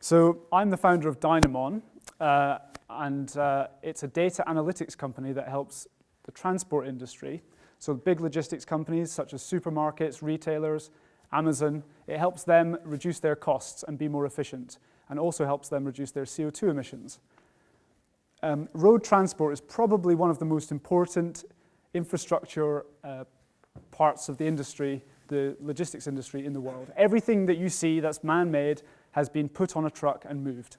So I'm the founder of Dynamon, and it's a data analytics company that helps the transport industry. So big logistics companies such as supermarkets, retailers, Amazon, it helps them reduce their costs and be more efficient, and also helps them reduce their CO2 emissions. Road transport is probably one of the most important infrastructure parts of the industry, the logistics industry in the world. Everything that you see that's man-made has been put on a truck and moved.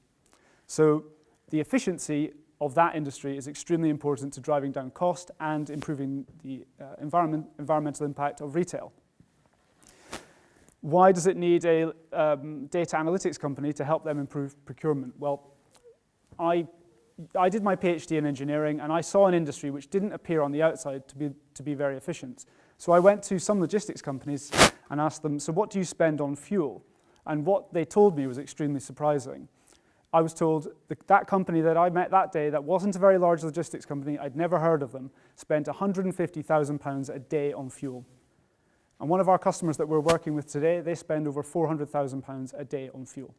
So the efficiency of that industry is extremely important to driving down cost and improving the environmental impact of retail. Why does it need a data analytics company to help them improve procurement? Well, I did my PhD in engineering, and I saw an industry which didn't appear on the outside to be very efficient. So I went to some logistics companies and asked them, so what do you spend on fuel? And what they told me was extremely surprising. I was told that company that I met that day, that wasn't a very large logistics company, I'd never heard of them, spent £150,000 a day on fuel. And one of our customers that we're working with today, they spend over £400,000 a day on fuel.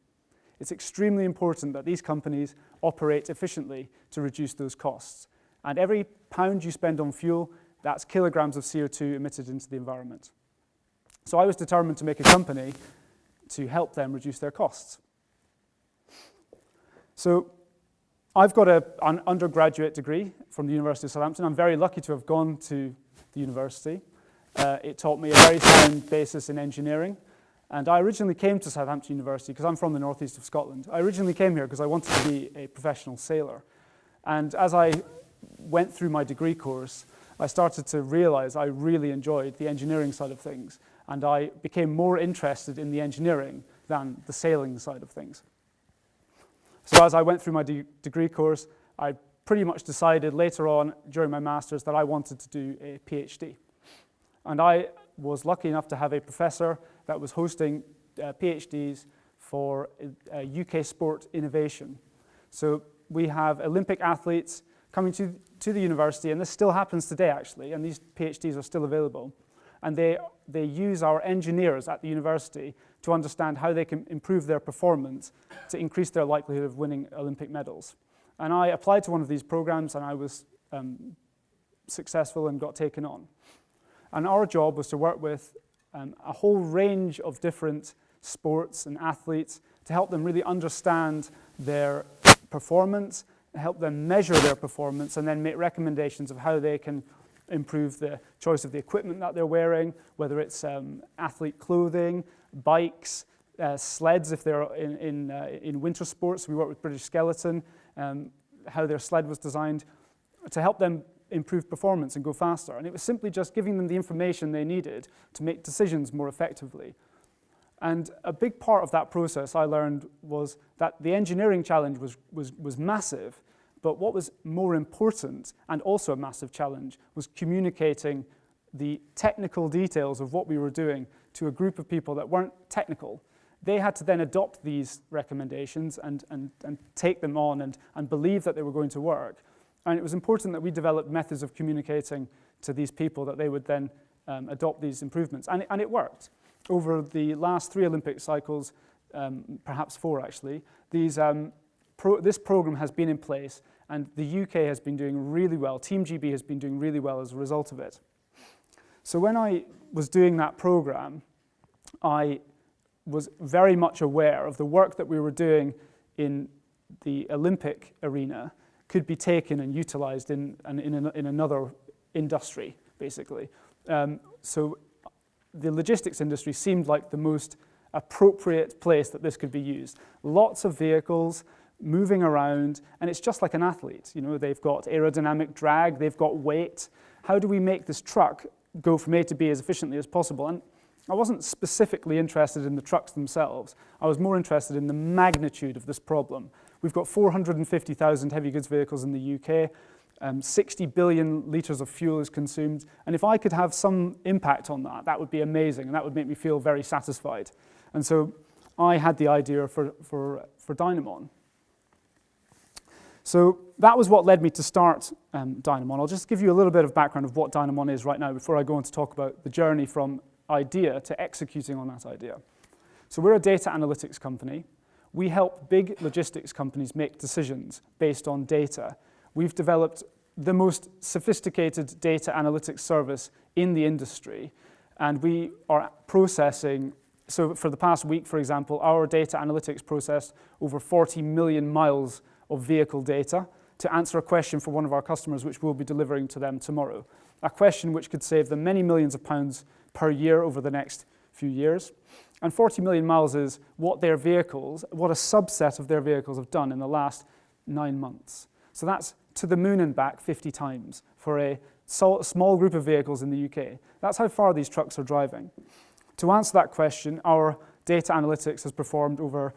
It's extremely important that these companies operate efficiently to reduce those costs. And every pound you spend on fuel, that's kilograms of CO2 emitted into the environment. So I was determined to make a company to help them reduce their costs. So I've got an undergraduate degree from the University of Southampton. I'm very lucky to have gone to the university. It taught me a very sound basis in engineering. And I originally came to Southampton University because I'm from the northeast of Scotland. I originally came here because I wanted to be a professional sailor. And as I went through my degree course, I started to realize I really enjoyed the engineering side of things. And I became more interested in the engineering than the sailing side of things. So as I went through my degree course, I pretty much decided later on during my master's that I wanted to do a PhD. And I was lucky enough to have a professor that was hosting PhDs for UK sport innovation. So we have Olympic athletes coming to the university, and this still happens today actually, and these PhDs are still available. And they use our engineers at the university to understand how they can improve their performance to increase their likelihood of winning Olympic medals. And I applied to one of these programs, and I was successful and got taken on. And our job was to work with a whole range of different sports and athletes to help them really understand their performance, help them measure their performance, and then make recommendations of how they can improve the choice of the equipment that they're wearing, whether it's athlete clothing, bikes, sleds if they're in winter sports. We work with British Skeleton, how their sled was designed to help them improve performance and go faster. And it was simply just giving them the information they needed to make decisions more effectively. And a big part of that process I learned was that the engineering challenge was massive, but what was more important, and also a massive challenge, was communicating the technical details of what we were doing to a group of people that weren't technical. They had to then adopt these recommendations and take them on and believe that they were going to work. And it was important that we developed methods of communicating to these people that they would then adopt these improvements. And it worked. Over the last 3 Olympic cycles, perhaps 4 actually, this program has been in place, and the UK has been doing really well. Team GB has been doing really well as a result of it. So when I was doing that program, I was very much aware of the work that we were doing in the Olympic arena could be taken and utilized in another industry, basically. So the logistics industry seemed like the most appropriate place that this could be used. Lots of vehicles moving around, and it's just like an athlete. You know, they've got aerodynamic drag, they've got weight. How do we make this truck go from A to B as efficiently as possible? And I wasn't specifically interested in the trucks themselves. I was more interested in the magnitude of this problem. We've got 450,000 heavy goods vehicles in the UK, 60 billion litres of fuel is consumed, and if I could have some impact on that, that would be amazing, and that would make me feel very satisfied. And so I had the idea for Dynamon. So that was what led me to start Dynamon. I'll just give you a little bit of background of what Dynamon is right now before I go on to talk about the journey from idea to executing on that idea. So we're a data analytics company. We help big logistics companies make decisions based on data. We've developed the most sophisticated data analytics service in the industry, and we are processing, so for the past week, for example, our data analytics processed over 40 million miles of vehicle data to answer a question for one of our customers, which we'll be delivering to them tomorrow. A question which could save them many millions of pounds per year over the next few years. And 40 million miles is what their vehicles, what a subset of their vehicles have done in the last 9 months. So that's to the moon and back 50 times for a small group of vehicles in the UK. That's how far these trucks are driving. To answer that question, our data analytics has performed over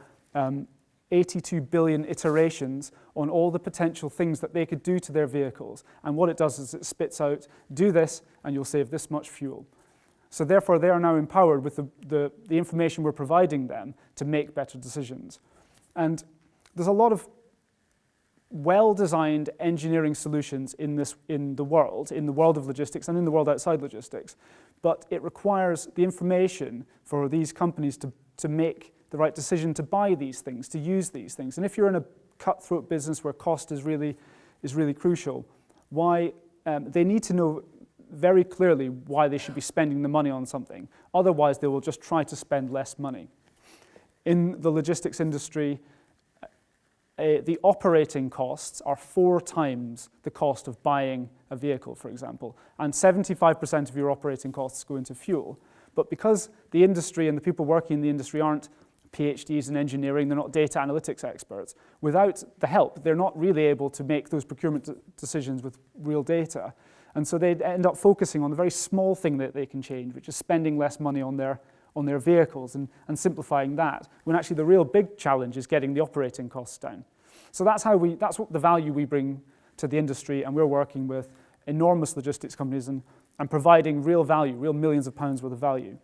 82 billion iterations on all the potential things that they could do to their vehicles. And what it does is it spits out, do this, and you'll save this much fuel. So therefore, they are now empowered with the information we're providing them to make better decisions. And there's a lot of well-designed engineering solutions in the world of logistics and in the world outside logistics. But it requires the information for these companies to make the right decision to buy these things, to use these things. And if you're in a cutthroat business where cost is really crucial, they need to know very clearly why they should be spending the money on something. Otherwise, they will just try to spend less money. In the logistics industry, the operating costs are 4 times the cost of buying a vehicle, for example, and 75% of your operating costs go into fuel. But because the industry and the people working in the industry aren't PhDs in engineering, they're not data analytics experts, without the help, they're not really able to make those procurement decisions with real data. And so they end up focusing on the very small thing that they can change, which is spending less money on their vehicles and simplifying that, when actually the real big challenge is getting the operating costs down. So that's what the value we bring to the industry, and we're working with enormous logistics companies and providing real value, real millions of pounds worth of value.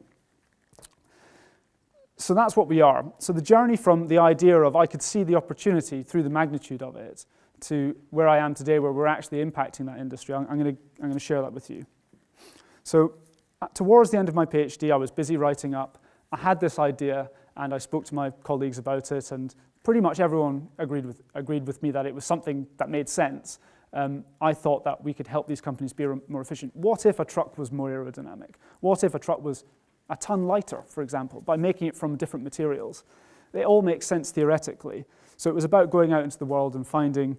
So that's what we are. So the journey from the idea of I could see the opportunity through the magnitude of it to where I am today, where we're actually impacting that industry, I'm going to share that with you. So towards the end of my PhD, I was busy writing up. I had this idea, and I spoke to my colleagues about it, and pretty much everyone agreed with me that it was something that made sense. I thought that we could help these companies be more efficient. What if a truck was more aerodynamic? What if a truck was a ton lighter, for example, by making it from different materials? They all make sense theoretically. So it was about going out into the world and finding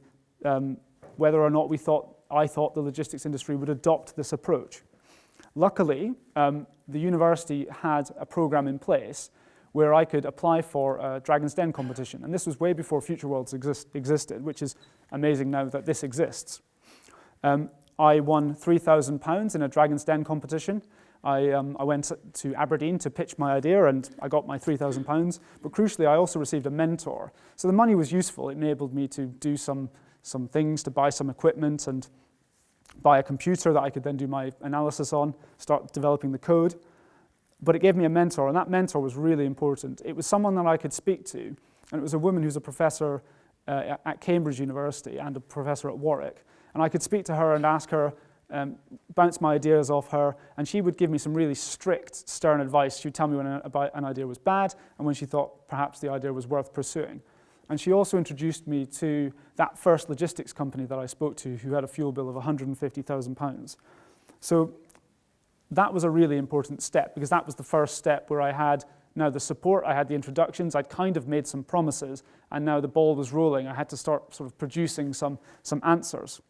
whether or not I thought the logistics industry would adopt this approach. Luckily, the university had a program in place where I could apply for a Dragon's Den competition. And this was way before Future Worlds existed, which is amazing now that this exists. I won £3,000 in a Dragon's Den competition. I went to Aberdeen to pitch my idea, and I got my £3,000. But crucially, I also received a mentor. So the money was useful. It enabled me to do some things, to buy some equipment and buy a computer that I could then do my analysis on, start developing the code. But it gave me a mentor, and that mentor was really important. It was someone that I could speak to, and it was a woman who's a professor at Cambridge University and a professor at Warwick. And I could speak to her and ask her, bounce my ideas off her, and she would give me some really strict, stern advice. She would tell me when an idea was bad and when she thought perhaps the idea was worth pursuing. And she also introduced me to that first logistics company that I spoke to, who had a fuel bill of £150,000. So that was a really important step, because that was the first step where I had now the support, I had the introductions, I'd kind of made some promises, and now the ball was rolling. I had to start sort of producing some answers.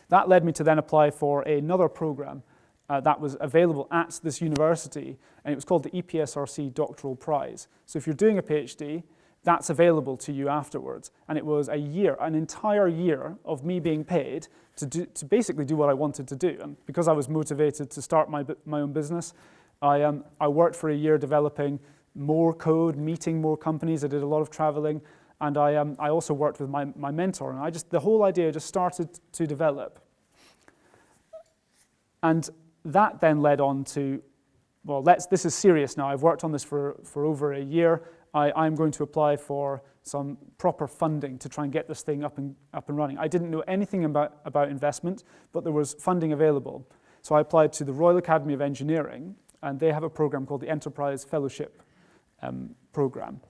That led me to then apply for another program that was available at this university, and it was called the EPSRC Doctoral Prize. So if you're doing a PhD, that's available to you afterwards. And it was an entire year of me being paid to basically do what I wanted to do. And because I was motivated to start my own business, I worked for a year developing more code, meeting more companies. I did a lot of traveling, and I also worked with my mentor. And the whole idea just started to develop. And that then led on to, well, this is serious now. I've worked on this for over a year. I'm going to apply for some proper funding to try and get this thing up and running. I didn't know anything about investment, but there was funding available. So I applied to the Royal Academy of Engineering, and they have a program called the Enterprise Fellowship Program.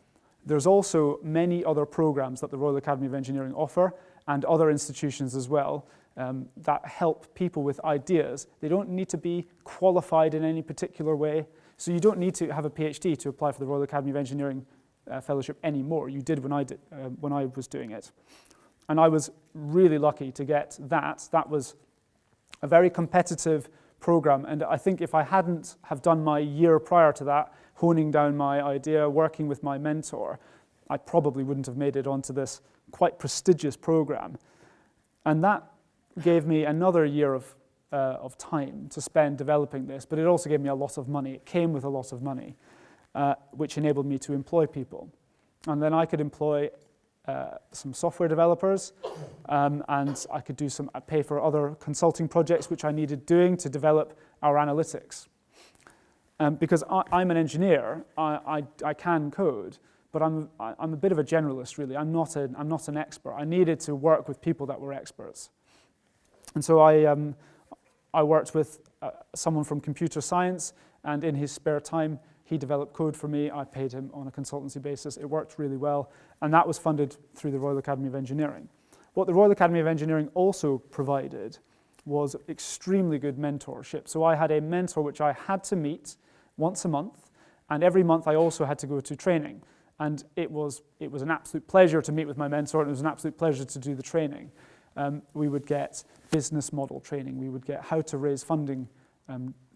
There's also many other programs that the Royal Academy of Engineering offer, and other institutions as well, that help people with ideas. They don't need to be qualified in any particular way. So you don't need to have a PhD to apply for the Royal Academy of Engineering fellowship anymore. You did when I was doing it. And I was really lucky to get that. That was a very competitive program. And I think if I hadn't have done my year prior to that, honing down my idea, working with my mentor, I probably wouldn't have made it onto this quite prestigious program. And that gave me another year of time to spend developing this, but it also gave me a lot of money. It came with a lot of money, which enabled me to employ people. And then I could employ some software developers, and I could pay for other consulting projects which I needed doing to develop our analytics. Because I'm an engineer, I can code, but I'm a bit of a generalist, really. I'm not an expert. I needed to work with people that were experts. And so I worked with someone from computer science, and in his spare time, he developed code for me. I paid him on a consultancy basis. It worked really well, and that was funded through the Royal Academy of Engineering. What the Royal Academy of Engineering also provided was extremely good mentorship. So I had a mentor which I had to meet once a month, and every month I also had to go to training. And it was an absolute pleasure to meet with my mentor, and it was an absolute pleasure to do the training. We would get business model training. We would get how to raise funding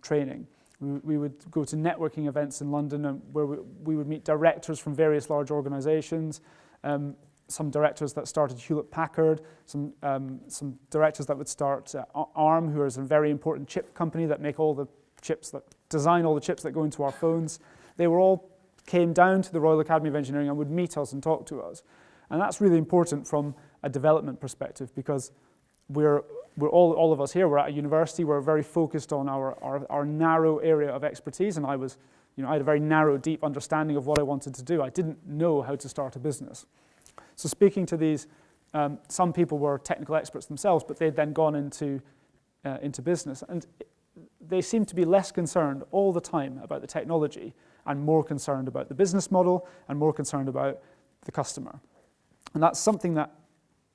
training. We would go to networking events in London where we would meet directors from various large organizations, some directors that started Hewlett-Packard, some directors that would start ARM, who is a very important chip company that make all the chips, that design all the chips that go into our phones. They all came down to the Royal Academy of Engineering and would meet us and talk to us. And that's really important from a development perspective, because we're all of us here, we're at a university, we're very focused on our narrow area of expertise, and I had a very narrow, deep understanding of what I wanted to do. I didn't know how to start a business. So speaking to these, some people were technical experts themselves, but they'd then gone into business, and they seemed to be less concerned all the time about the technology and more concerned about the business model and more concerned about the customer. And that's something that,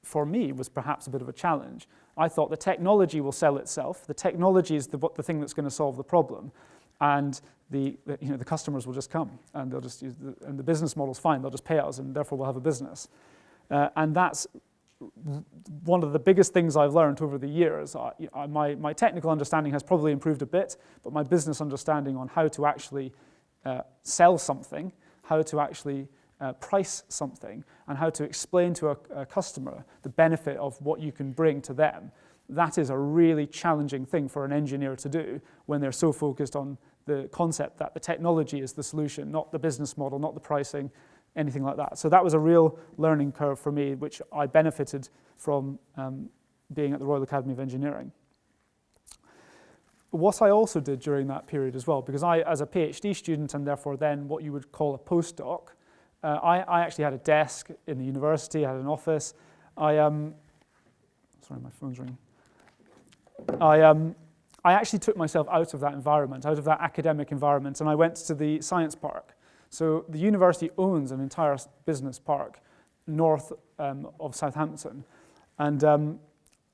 for me, was perhaps a bit of a challenge. I thought the technology will sell itself. The technology is the thing that's going to solve the problem, and the customers will just come, and they'll just use and the business model's fine. They'll just pay us, and therefore we'll have a business. And that's one of the biggest things I've learned over the years. My technical understanding has probably improved a bit, but my business understanding on how to actually sell something, how to actually price something, and how to explain to a customer the benefit of what you can bring to them, that is a really challenging thing for an engineer to do when they're so focused on the concept that the technology is the solution, not the business model, not the pricing, anything like that. So that was a real learning curve for me, which I benefited from being at the Royal Academy of Engineering. What I also did during that period as well, because I, as a PhD student, and therefore then what you would call a postdoc, I actually had a desk in the university, I had an office. Sorry, my phone's ringing. I actually took myself out of that environment, out of that academic environment, and I went to the science park. So the university owns an entire business park north of Southampton. And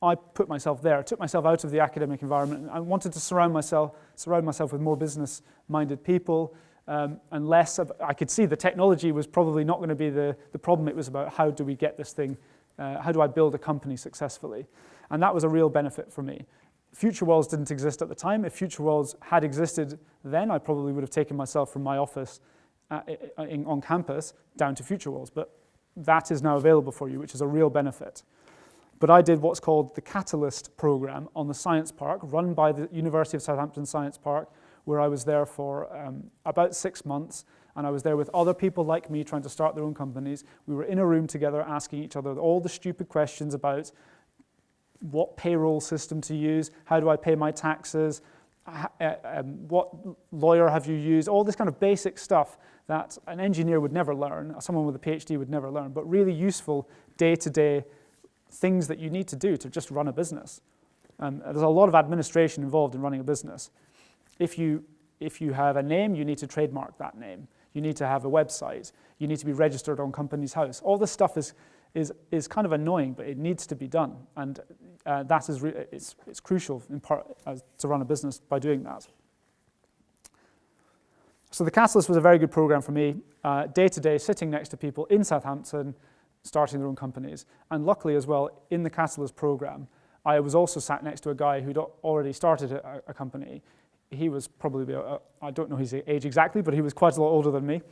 I put myself there, took myself out of the academic environment. I wanted to surround myself with more business-minded people, and less of, I could see the technology was probably not going to be the problem. It was about how do we get this thing, how do I build a company successfully? And that was a real benefit for me. Future Worlds didn't exist at the time. If Future Worlds had existed then, I probably would have taken myself from my office on campus down to Future Worlds, but that is now available for you, which is a real benefit. But I did what's called the Catalyst program on the Science Park, run by the University of Southampton Science Park, where I was there for about 6 months, and I was there with other people like me trying to start their own companies. We were in a room together asking each other all the stupid questions about what payroll system to use, how do I pay my taxes, what lawyer have you used, all this kind of basic stuff that an engineer would never learn, someone with a PhD would never learn, but really useful day-to-day things that you need to do to just run a business. There's a lot of administration involved in running a business. If you have a name, you need to trademark that name. You need to have a website. You need to be registered on Companies House. All this stuff is kind of annoying, but it needs to be done. And that is it's crucial in part to run a business by doing that. So the Catalyst was a very good program for me, day-to-day, sitting next to people in Southampton, starting their own companies. And luckily as well, in the Catalyst program, I was also sat next to a guy who'd already started a company. He was probably, I don't know his age exactly, but he was quite a lot older than me.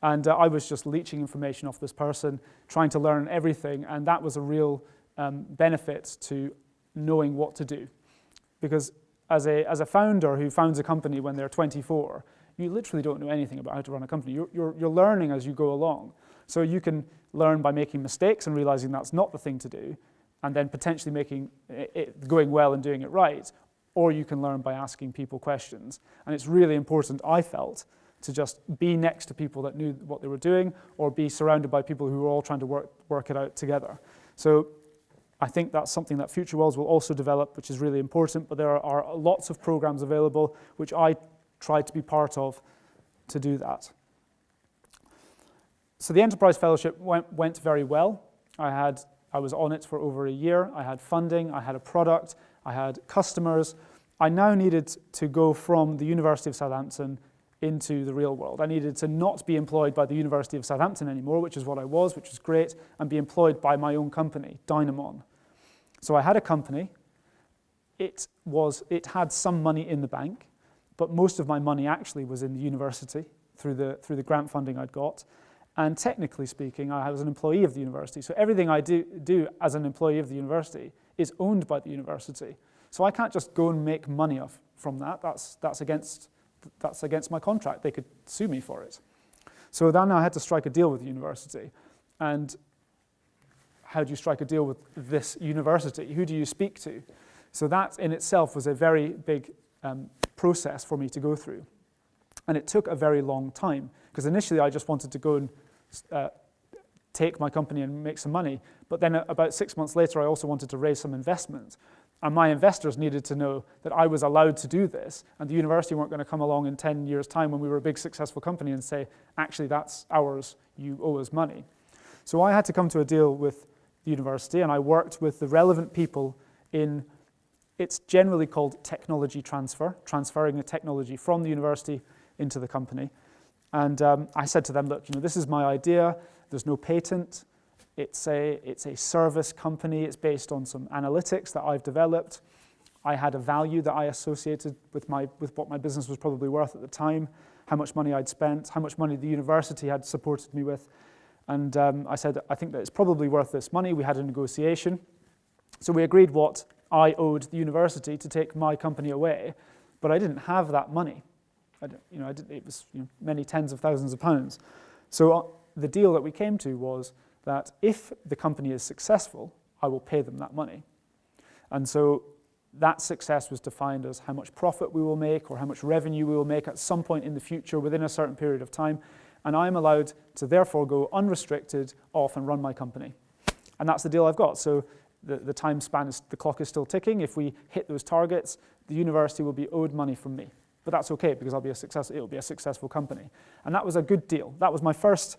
And I was just leeching information off this person, trying to learn everything. And that was a real benefit to knowing what to do. Because as a founder who founds a company when they're 24, you literally don't know anything about how to run a company. You're learning as you go along. So you can learn by making mistakes and realizing that's not the thing to do, and then potentially making it going well and doing it right. Or you can learn by asking people questions. And it's really important, I felt, to just be next to people that knew what they were doing, or be surrounded by people who were all trying to work it out together. So I think that's something that Future Worlds will also develop, which is really important, but there are lots of programs available, which I tried to be part of to do that. So the Enterprise Fellowship went very well. I was on it for over a year. I had funding, I had a product, I had customers. I now needed to go from the University of Southampton into the real world. I needed to not be employed by the University of Southampton anymore, which is what I was, which was great, and be employed by my own company, Dynamon. So I had a company. It had some money in the bank, but most of my money actually was in the university through the grant funding I'd got. And technically speaking, I was an employee of the university. So everything I do as an employee of the university is owned by the university. So I can't just go and make money from that. That's against my contract. They could sue me for it. So then I had to strike a deal with the university. And how do you strike a deal with this university? Who do you speak to? So that in itself was a very big process for me to go through. And it took a very long time, because initially I just wanted to go and take my company and make some money. But then about 6 months later, I also wanted to raise some investment. And my investors needed to know that I was allowed to do this, and the university weren't going to come along in 10 years' time when we were a big successful company and say, actually, that's ours, you owe us money. So I had to come to a deal with the university, and I worked with the relevant people in, it's generally called technology transfer, transferring the technology from the university into the company. And I said to them, look, this is my idea, there's no patent, it's a service company, it's based on some analytics that I've developed. I had a value that I associated with what my business was probably worth at the time, how much money I'd spent, how much money the university had supported me with. And I said, I think that it's probably worth this money. We had a negotiation. So we agreed what I owed the university to take my company away, but I didn't have that money. It was many tens of thousands of pounds. So the deal that we came to was that if the company is successful, I will pay them that money. And so that success was defined as how much profit we will make or how much revenue we will make at some point in the future within a certain period of time. And I'm allowed to therefore go unrestricted off and run my company. And that's the deal I've got. So the time span, the clock is still ticking. If we hit those targets, the university will be owed money from me. But that's okay, because it'll be a successful company. And that was a good deal. That was my first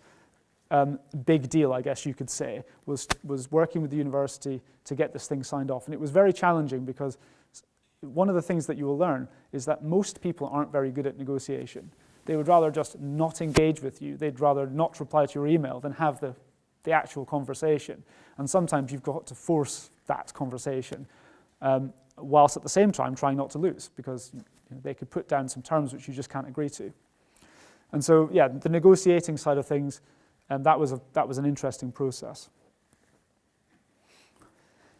big deal, I guess you could say, was working with the university to get this thing signed off. And it was very challenging, because one of the things that you will learn is that most people aren't very good at negotiation. They would rather just not engage with you. They'd rather not reply to your email than have the actual conversation. And sometimes you've got to force that conversation, whilst at the same time trying not to lose, because they could put down some terms which you just can't agree to. And so, yeah, the negotiating side of things, that was an interesting process.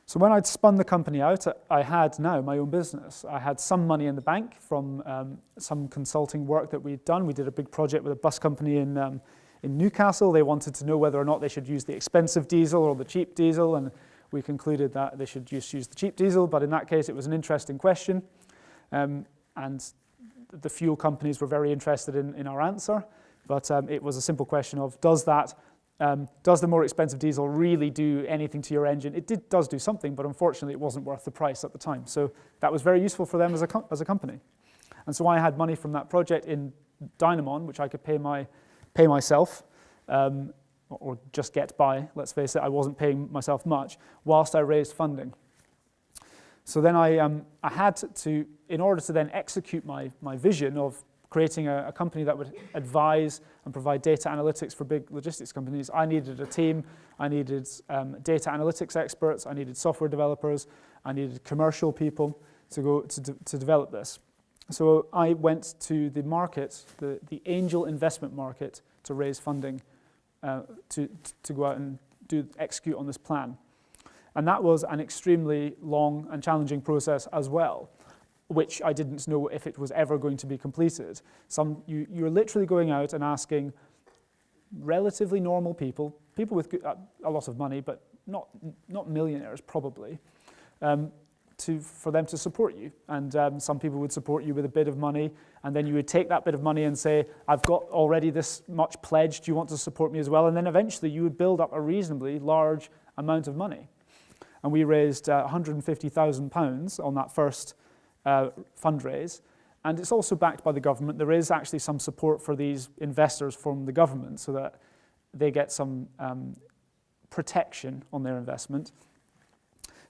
So when I'd spun the company out, I had now my own business. I had some money in the bank from some consulting work that we'd done. We did a big project with a bus company in Newcastle. They wanted to know whether or not they should use the expensive diesel or the cheap diesel, and we concluded that they should just use the cheap diesel, but in that case it was an interesting question. And the fuel companies were very interested in our answer, but it was a simple question of, does the more expensive diesel really do anything to your engine? It does do something, but unfortunately it wasn't worth the price at the time. So that was very useful for them as a company. And so I had money from that project in Dynamon, which I could pay my pay myself, or just get by, let's face it. I wasn't paying myself much, whilst I raised funding. So then I had to, in order to then execute my vision of creating a company that would advise and provide data analytics for big logistics companies, I needed a team, I needed data analytics experts, I needed software developers, I needed commercial people to develop this. So I went to the market, the angel investment market, to raise funding to go out and execute on this plan. And that was an extremely long and challenging process as well, which I didn't know if it was ever going to be completed. You're literally going out and asking relatively normal people with a lot of money, but not millionaires probably, for them to support you. And some people would support you with a bit of money, and then you would take that bit of money and say, I've got already this much pledged, do you want to support me as well? And then eventually you would build up a reasonably large amount of money. And we raised £150,000 on that first fundraise. And it's also backed by the government. There is actually some support for these investors from the government so that they get some protection on their investment.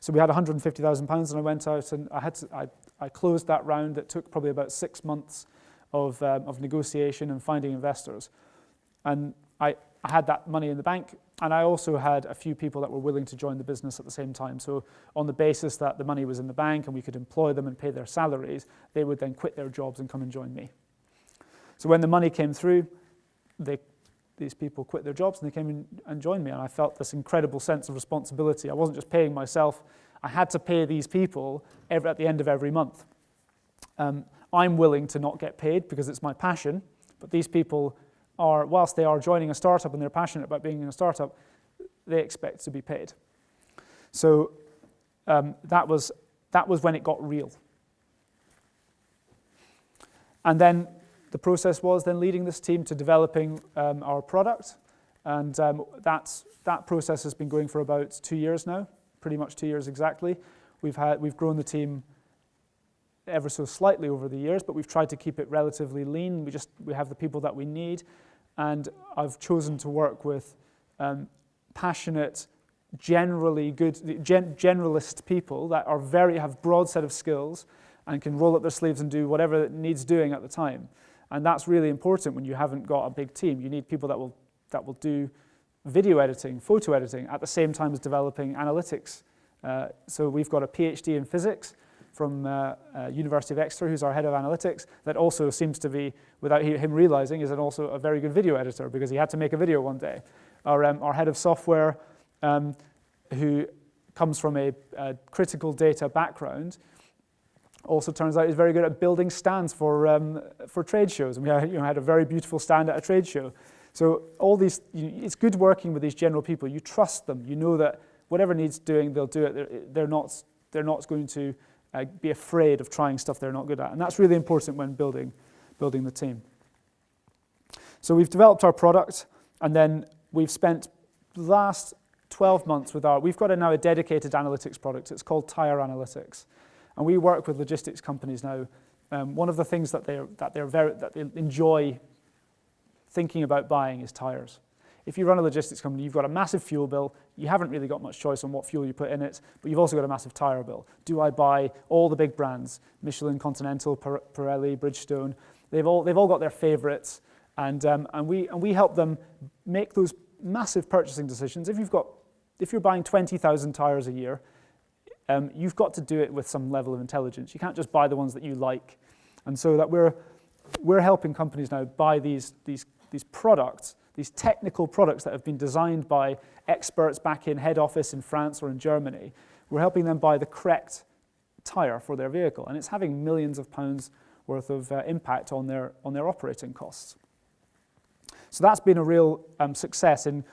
So we had £150,000, and I went out and I closed that round. It took probably about 6 months of negotiation and finding investors. And I had that money in the bank, and I also had a few people that were willing to join the business at the same time. So on the basis that the money was in the bank and we could employ them and pay their salaries, they would then quit their jobs and come and join me. So when the money came through, these people quit their jobs and they came in and joined me, and I felt this incredible sense of responsibility. I wasn't just paying myself, I had to pay these people at the end of every month. I'm willing to not get paid because it's my passion, but these people are, whilst they are joining a startup and they're passionate about being in a startup, they expect to be paid. So that was when it got real. And then the process was then leading this team to developing our product, and that process has been going for about 2 years now, pretty much 2 years exactly. We've grown the team ever so slightly over the years, but we've tried to keep it relatively lean. We have the people that we need, and I've chosen to work with passionate, generally good, generalist people that have broad set of skills and can roll up their sleeves and do whatever it needs doing at the time. And that's really important when you haven't got a big team. You need people that will do video editing, photo editing, at the same time as developing analytics. So we've got a PhD in physics from University of Exeter, who's our head of analytics, that also seems to be, without him realizing, is also a very good video editor because he had to make a video one day. Our head of software, who comes from a critical data background, also turns out is very good at building stands for trade shows. And we had a very beautiful stand at a trade show. So all these, it's good working with these general people. You trust them. You know that whatever needs doing, they'll do it. They're not going to be afraid of trying stuff they're not good at. And that's really important when building the team. So we've developed our product, and then we've spent the last 12 months we've got now a dedicated analytics product. It's called Tire Analytics. And we work with logistics companies now. One of the things that they enjoy thinking about buying is tires. If you run a logistics company, you've got a massive fuel bill. You haven't really got much choice on what fuel you put in it, but you've also got a massive tire bill. Do I buy all the big brands? Michelin, Continental, Pirelli, Bridgestone. They've all got their favorites, and we help them make those massive purchasing decisions. If you're buying 20,000 tires a year, you've got to do it with some level of intelligence. You can't just buy the ones that you like. And so that we're helping companies now buy these products, these technical products that have been designed by experts back in head office in France or in Germany. We're helping them buy the correct tire for their vehicle, and it's having millions of pounds worth of impact on their operating costs. So that's been a real success in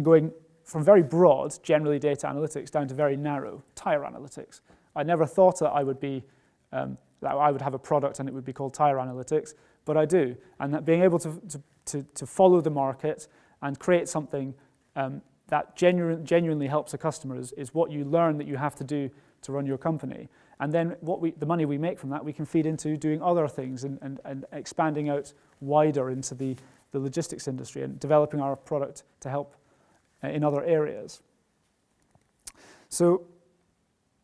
going from very broad, generally data analytics, down to very narrow, tire analytics. I never thought that I would have a product and it would be called tire analytics, but I do. And that being able to follow the market and create something that genuinely helps a customer is what you learn that you have to do to run your company. And then the money we make from that, we can feed into doing other things and expanding out wider into the the logistics industry and developing our product to help in other areas. So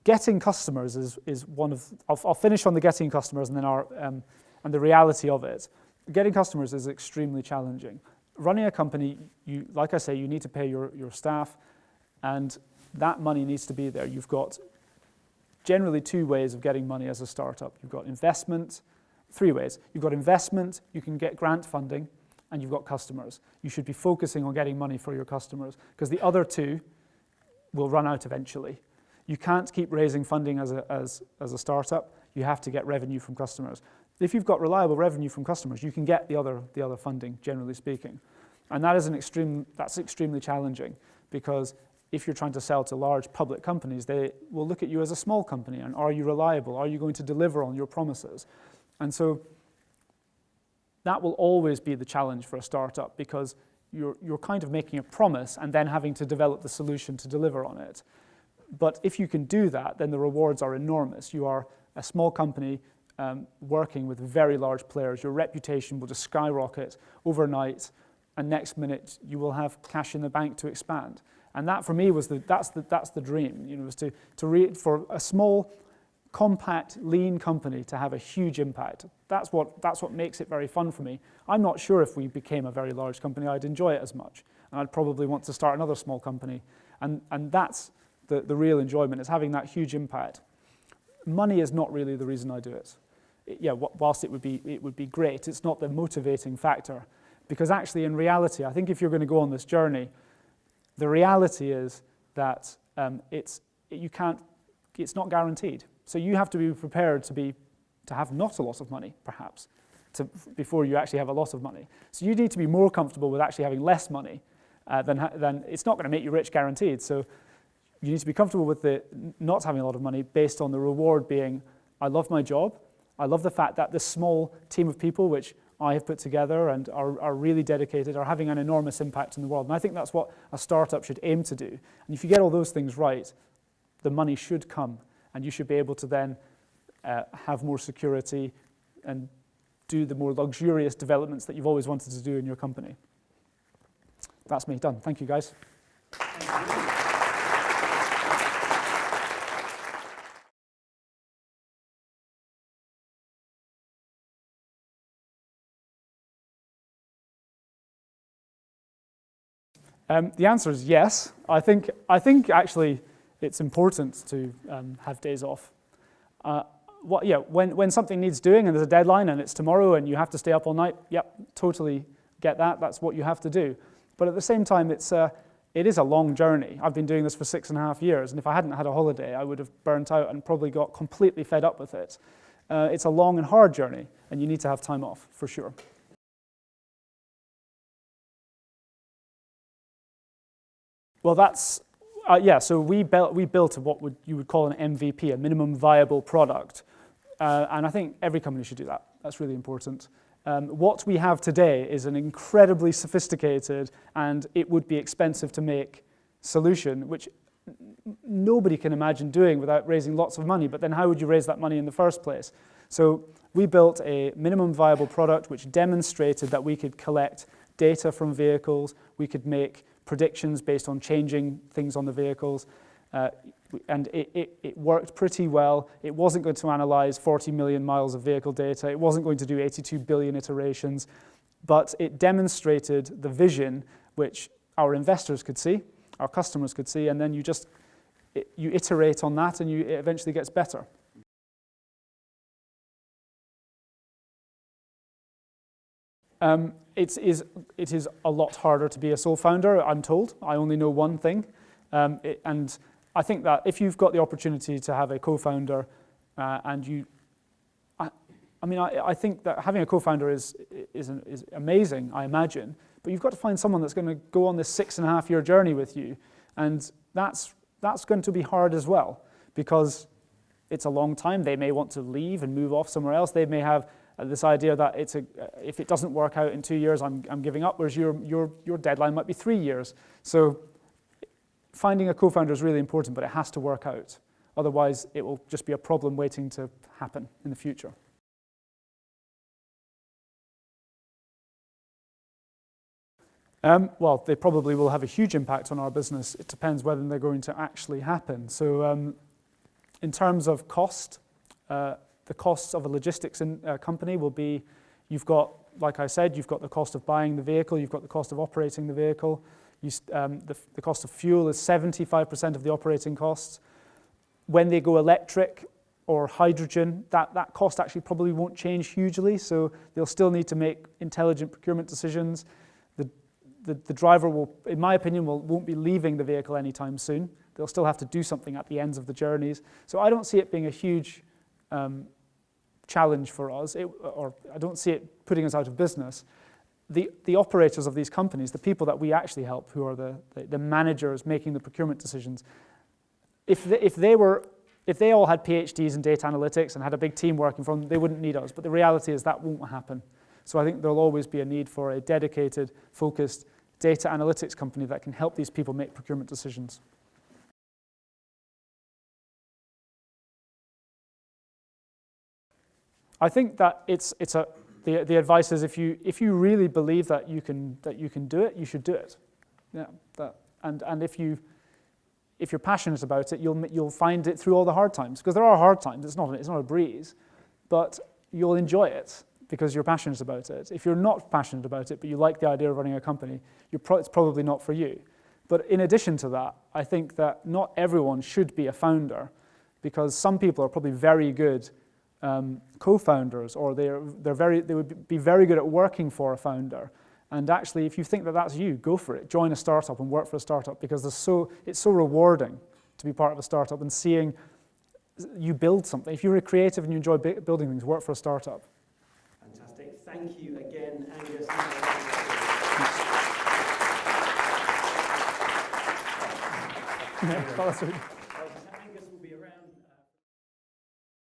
getting customers is one of, I'll finish on the getting customers and then and the reality of it. Getting customers is extremely challenging. Running a company, like I say, you need to pay your staff, and that money needs to be there. You've got generally two ways of getting money as a startup. You've got investment, three ways. You've got investment, you can get grant funding, and you've got customers. You should be focusing on getting money for your customers, because the other two will run out eventually. You can't keep raising funding as a startup. You have to get revenue from customers. If you've got reliable revenue from customers, you can get the other funding, generally speaking. And that's extremely challenging, because if you're trying to sell to large public companies, they will look at you as a small company, and are you reliable? Are you going to deliver on your promises? And so that will always be the challenge for a startup, because you're kind of making a promise and then having to develop the solution to deliver on it. But if you can do that, then the rewards are enormous. You are a small company working with very large players. Your reputation will just skyrocket overnight, and next minute you will have cash in the bank to expand. And that, for me, was that's the dream. Was for a small, compact, lean company to have a huge impact. That's what makes it very fun for me. I'm not sure if we became a very large company, I'd enjoy it as much, and I'd probably want to start another small company. And that's the real enjoyment, is having that huge impact. Money is not really the reason I do it. Whilst it would be great, it's not the motivating factor, because actually, in reality, I think if you're going to go on this journey, the reality is that it's not guaranteed. So you have to be prepared to have not a lot of money, perhaps, before you actually have a lot of money. So you need to be more comfortable with actually having less money than it's not going to make you rich guaranteed. So you need to be comfortable with not having a lot of money, based on the reward being, I love my job. I love the fact that this small team of people, which I have put together and are really dedicated, are having an enormous impact in the world. And I think that's what a startup should aim to do. And if you get all those things right, the money should come, and you should be able to then have more security and do the more luxurious developments that you've always wanted to do in your company. That's me, done. Thank you, guys. The answer is yes. I think actually it's important to have days off. When something needs doing and there's a deadline and it's tomorrow and you have to stay up all night, yep, totally get that. That's what you have to do. But at the same time, it is a long journey. I've been doing this for 6.5 years, and if I hadn't had a holiday, I would have burnt out and probably got completely fed up with it. It's a long and hard journey, and you need to have time off, for sure. Well, that's, so we built what you would call an MVP, a minimum viable product. And I think every company should do that. That's really important. What we have today is an incredibly sophisticated, and it would be expensive to make, solution, which nobody can imagine doing without raising lots of money. But then how would you raise that money in the first place? So we built a minimum viable product which demonstrated that we could collect data from vehicles, we could make predictions based on changing things on the vehicles, and it worked pretty well. It wasn't going to analyze 40 million miles of vehicle data. It wasn't going to do 82 billion iterations, but it demonstrated the vision which our investors could see, our customers could see, and then you iterate on that, and it eventually gets better. It is a lot harder to be a sole founder, I'm told. I only know one thing. And I think that if you've got the opportunity to have a co-founder, I think that having a co-founder is amazing, I imagine. But you've got to find someone that's going to go on this 6.5-year journey with you. And that's going to be hard as well, because it's a long time. They may want to leave and move off somewhere else. They may have this idea that if it doesn't work out in 2 years, I'm giving up, whereas your deadline might be 3 years. So finding a co-founder is really important, but it has to work out. Otherwise, it will just be a problem waiting to happen in the future. Well, they probably will have a huge impact on our business. It depends whether they're going to actually happen. So in terms of cost, the costs of a logistics company will be, you've got, like I said, you've got the cost of buying the vehicle, you've got the cost of operating the vehicle. The cost of fuel is 75% of the operating costs. When they go electric or hydrogen, that cost actually probably won't change hugely, so they'll still need to make intelligent procurement decisions. The driver will, in my opinion, won't be leaving the vehicle anytime soon. They'll still have to do something at the ends of the journeys. So I don't see it being a huge challenge for us, or I don't see it putting us out of business. The operators of these companies, the people that we actually help, who are the managers making the procurement decisions, if they all had PhDs in data analytics and had a big team working for them, they wouldn't need us. But the reality is that won't happen. So I think there'll always be a need for a dedicated, focused data analytics company that can help these people make procurement decisions. I think that the advice is if you really believe that you can do it, you should do it. Yeah, and if you're passionate about it, you'll find it through all the hard times, because there are hard times. It's not a breeze, but you'll enjoy it because you're passionate about it. If you're not passionate about it, but you like the idea of running a company, it's probably not for you. But in addition to that, I think that not everyone should be a founder, because some people are probably very good co-founders, or they would be very good at working for a founder. And actually, if you think that that's you, go for it. Join a startup and work for a startup, because it's so rewarding to be part of a startup and seeing you build something. If you're creative and you enjoy building things, work for a startup. Fantastic. Thank you again, Angus.